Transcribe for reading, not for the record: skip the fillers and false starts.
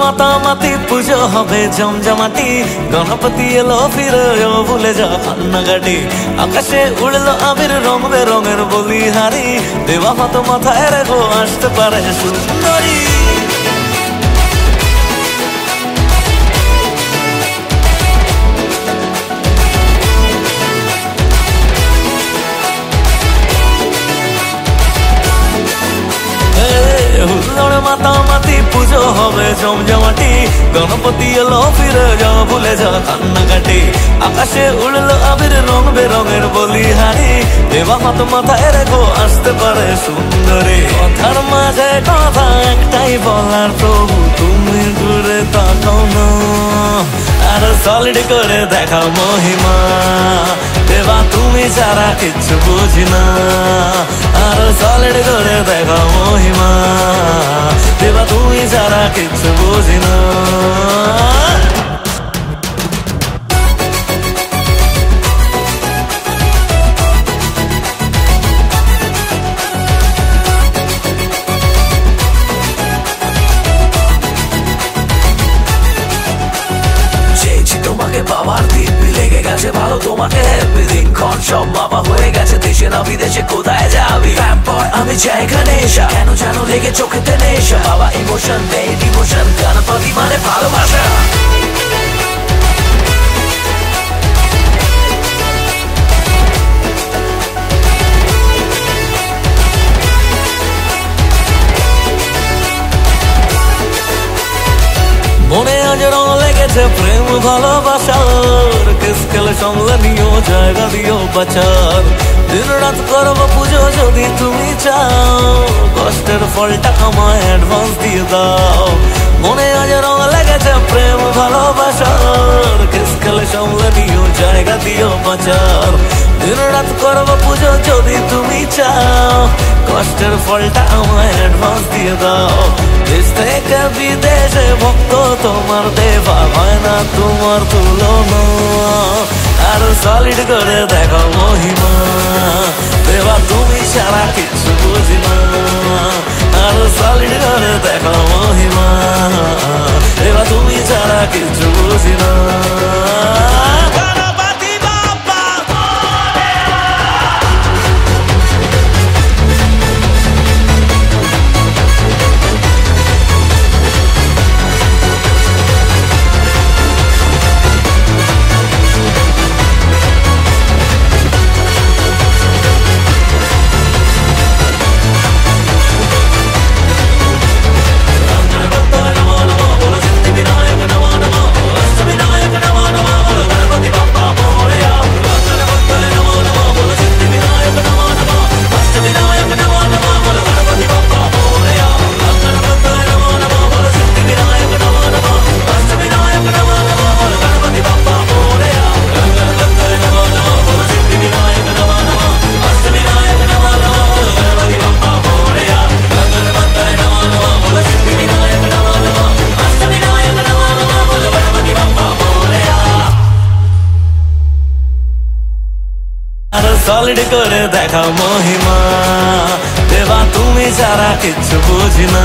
মাতামাতি পুজো হবে জমজমাটি, গণপতি এলো ফিরে ভুলে যা কান্নাকাটি। আকাশে উড়লো আবির রং বেরঙের বলিহারি, দেবা মত মাথায় রেখো আসতে পারে সুন্দরী। মাতামাতি পুজো হবে জমজমাটি, গণপতি এলো ফিরে যাও ভুলে যা কান্নাকাটি। আকাশে উড়লো আবির রং বেরঙের বলিহারি, দেবা মত মাথায় রেখো আসতে পারে সুন্দরী। কথার মাঝে কথা একটাই বলার, প্রভু তুমি ঘুরে তাকাও না, আর সলিড করে দেখাও মহিমা। দেবা তুমি ছাড়া কিচ্ছু বুঝি না, আর সলিড করে দেখাও মহিমা। দেবা তুমি ছাড়া কিচ্ছু বুঝি না। তোমাকে পাওয়ার দিব্যি লেগে গেছে ভালো, তোমাকে হ্যাপি দিনক্ষণ সব বাবা হয়ে গেছে দেশে না বিদেশে, কোথায় যাবি আমি চাই গণেশা, কেন জানো লেগে চোখেতে নেশা। বাবা ইমোশন নেই ডিমোশন, গণপতি মানে ভালোবাসা। মনে আজ রং লেগেছে প্রেম ভালোবাসার, কেসকেল সামলে নিও জায়গা দিও বাঁচার। দিন রাত করবো পুজো যদি তুমি চাও, কষ্টের ফলটা আমায় অ্যাডভান্স দিয়ে দাও। মনে আজ রং লেগেছে প্রেম ভালোবাসার, কেসকেল সামলে নিও জায়গা দিও বাঁচার। দিন রাত করবো পুজো যদি তুমি চাও, কষ্টের ফলটা আমায় অ্যাডভান্স দিয়ে দাও। দেশ থেকে বিদেশে ভক্ত তোমার দেবা হয় না তোমার তুলনা, আর সলিড করে দেখো মহিমা। দেবা তুমি ছাড়া কিছু বুঝি না, আর সলিড করে দেখো মহিমা। দেবা তুমি ছাড়া কিছু বুঝি না। সলিড করে দেখাও মহিমা। দেবা তুমি ছাড়া কিচ্ছু বুঝি না।